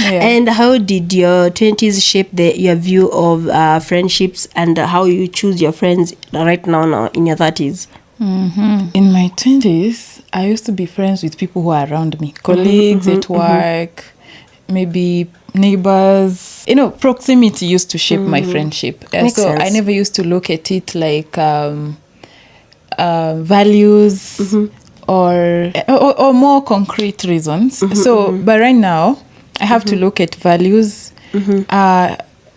And how did your 20s shape your view of friendships and how you choose your friends right now in your 30s? In my 20s, I used to be friends with people who are around me, colleagues at work, maybe neighbors. Proximity used to shape my friendship. Makes sense. I never used to look at it like values or more concrete reasons. But right now, I have to look at values.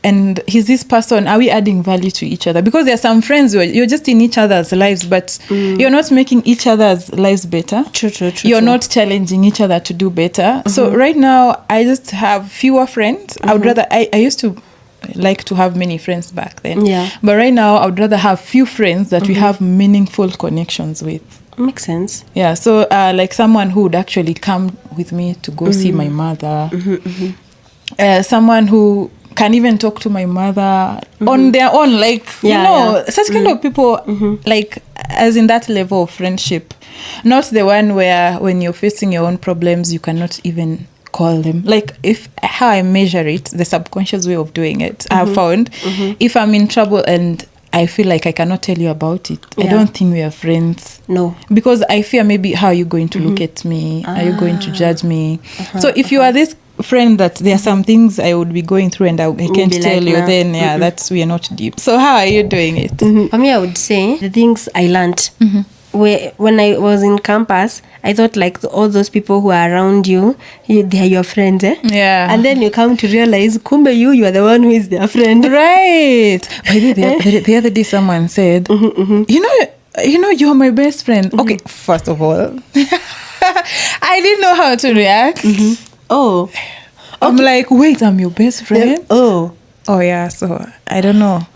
And is this person, are we adding value to each other? Because there are some friends where you're just in each other's lives, but you're not making each other's lives better. True. You're not challenging each other to do better. So right now, I just have fewer friends. I would rather, I used to like to have many friends back then. Yeah. But right now, I would rather have few friends that we have meaningful connections with. Makes sense. Yeah, so like someone who would actually come with me to go see my mother. Someone who can even talk to my mother on their own, like such kind of people, like as in that level of friendship, not the one where when you're facing your own problems you cannot even call them. Like how I measure it, the subconscious way of doing it, I have found if I'm in trouble and I feel like I cannot tell you about it, I don't think we are friends. No, because I fear maybe how are you going to look at me? Are you going to judge me? So if you are this friend that there are some things I would be going through and I can't tell you, then that's we are not deep. So how are you doing it? For me, I would say the things I learned when I was in campus, I thought like all those people who are around you, they are your friends, Yeah. And then you come to realize, kumbe you are the one who is their friend. Right. The other day someone said, you know, you're my best friend. Okay, first of all, I didn't know how to react. Oh. I'm like, wait, I'm your best friend? Oh yeah, so I don't know.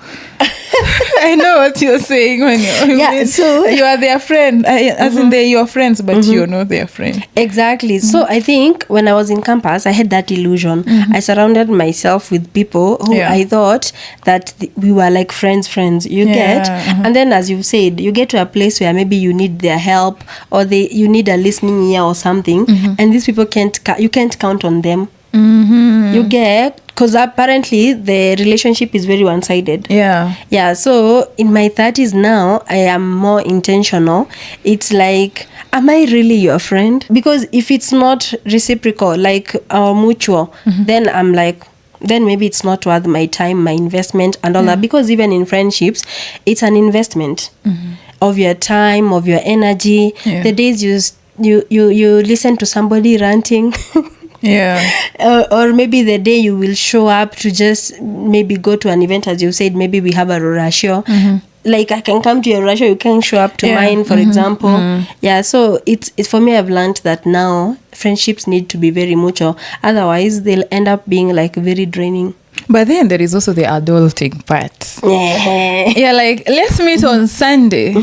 I know what you're saying when so you are their friend, as in they're your friends, but you're not their friend. Exactly. So I think when I was in campus, I had that illusion. I surrounded myself with people who I thought that we were like friends. You get, and then as you said, you get to a place where maybe you need their help or you need a listening ear or something, and these people you can't count on them. You get, because apparently the relationship is very one-sided. Yeah. So in my 30s now, I am more intentional. It's like, am I really your friend? Because if it's not reciprocal, like mutual, then I'm like, then maybe it's not worth my time, my investment and all that. Because even in friendships, it's an investment of your time, of your energy. The days you listen to somebody ranting or maybe the day you will show up to just maybe go to an event, as you said, maybe we have a Rorasho. Like I can come to your Rorasho, you can show up to mine, for example. Yeah, so it's for me, I've learned that now friendships need to be very mutual. Otherwise, they'll end up being like very draining. But then there is also the adulting part. Yeah, like let's meet on Sunday.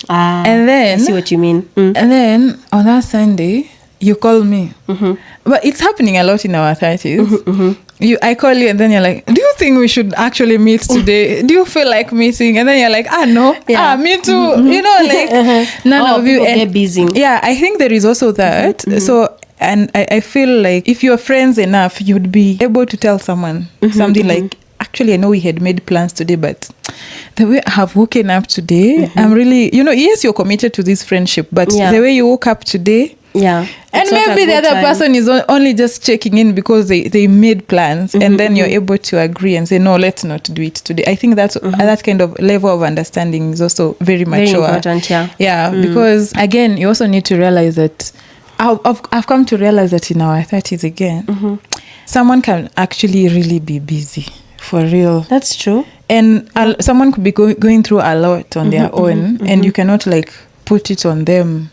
And then I see what you mean. And then on that Sunday, you call me. But it's happening a lot in our 30s. I call you and then you're like, do you think we should actually meet today? Do you feel like meeting? And then you're like, no. Me too. You know, like none of you get busy. Yeah, I think there is also that. So, and I feel like if you're friends enough, you'd be able to tell someone something like, actually, I know we had made plans today, but the way I have woken up today, I'm really, yes, you're committed to this friendship, but the way you woke up today, and maybe the other person is only just checking in because they made plans, and then you're able to agree and say, no, let's not do it today. I think that's that kind of level of understanding is also very mature. Very important, because again, you also need to realize that I've come to realize that in our 30s again, someone can actually really be busy for real. That's true. And someone could be going through a lot on their own, and you cannot like put it on them.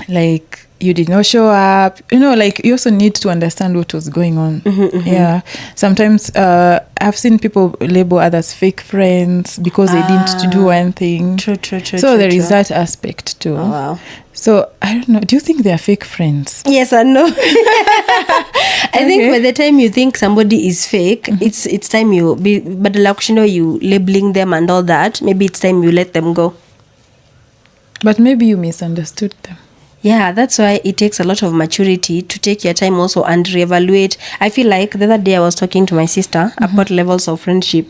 Like you did not show up, like you also need to understand what was going on. Sometimes I've seen people label others fake friends because they didn't do one thing. True. So there is that aspect too. Oh, wow. So I don't know, do you think they are fake friends? Yes and no. I think by the time you think somebody is fake, it's time you labeling them and all that, maybe it's time you let them go. But maybe you misunderstood them. Yeah, that's why it takes a lot of maturity to take your time also and reevaluate. I feel like the other day I was talking to my sister about levels of friendship.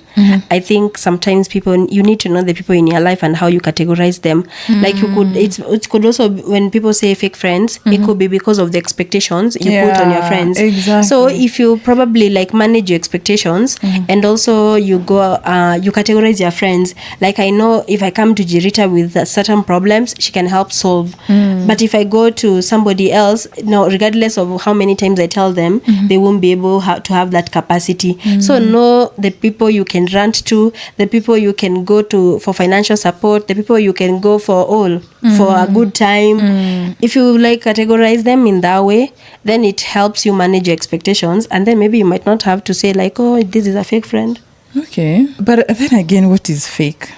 I think sometimes you need to know the people in your life and how you categorize them. Like it could also, when people say fake friends, it could be because of the expectations you put on your friends. Exactly. So if you probably like manage your expectations and also you go, you categorize your friends. Like I know if I come to Jirita with certain problems, she can help solve. But if I go to somebody else, no, regardless of how many times I tell them, they won't be able to have that capacity. So know the people you can rant to, the people you can go to for financial support, the people you can go for a good time. If you like categorize them in that way, then it helps you manage your expectations, and then maybe you might not have to say like, oh, this is a fake friend. Okay, but then again, what is fake?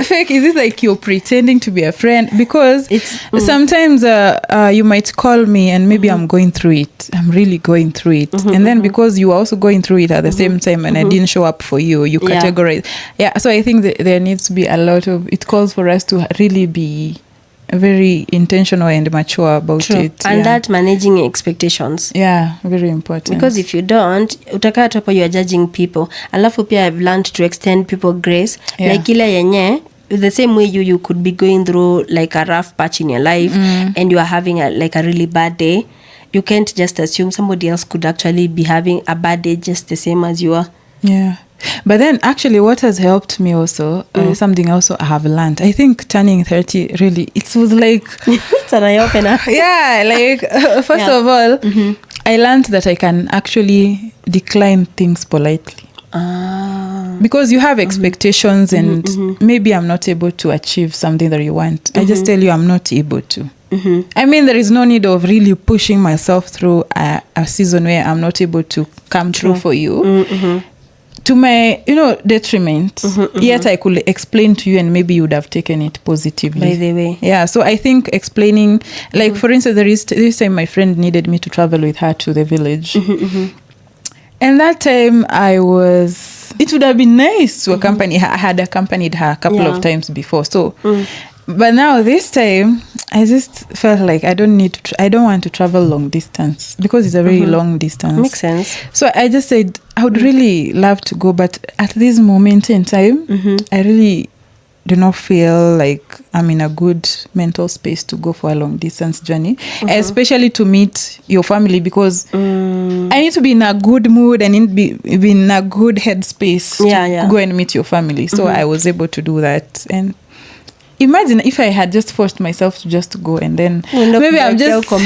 Fake, is it like you're pretending to be a friend? Because sometimes you might call me and maybe I'm going through it, I'm really going through it, and then because you are also going through it at the same time and I didn't show up for you categorize. So I think that there needs to be a lot of, it calls for us to really be very intentional and mature about it. And that managing expectations. Yeah, very important. Because if you don't, utakaa tu hapo you are judging people. Alafu pia I've learned to extend people grace. Like ile yenye, the same way you could be going through like a rough patch in your life and you are having a really bad day. You can't just assume somebody else could actually be having a bad day just the same as you are. Yeah. But then actually what has helped me also, something also I have learned, I think turning 30 really, it was like it's an eye-opener. Yeah, like first of all, I learned that I can actually decline things politely. Because you have expectations and maybe I'm not able to achieve something that you want. I just tell you I'm not able to. I mean, there is no need of really pushing myself through a season where I'm not able to come through for you. To my, detriment, yet I could explain to you and maybe you would have taken it positively. By the way. Yeah, so I think explaining, like for instance, this time my friend needed me to travel with her to the village. And that time it would have been nice to accompany her. I had accompanied her a couple of times before. So, but now this time, I just felt like I don't want to travel long distance because it's a very long distance. Makes sense. So I just said, I would really love to go, but at this moment in time, I really do not feel like I'm in a good mental space to go for a long distance journey, especially to meet your family, because I need to be in a good mood and be in a good headspace to go and meet your family. So I was able to do that. And imagine if I had just forced myself to just go and then maybe I'm just so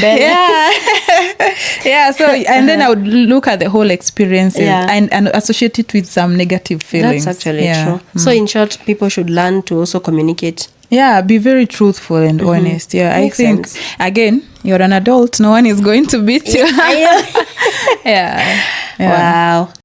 and then I would look at the whole experience and associate it with some negative feelings. That's actually true. So in short, people should learn to also communicate. Yeah, be very truthful and honest. Yeah, Makes I think sense. Again, you're an adult. No one is going to beat you. Yeah. Yeah. Wow.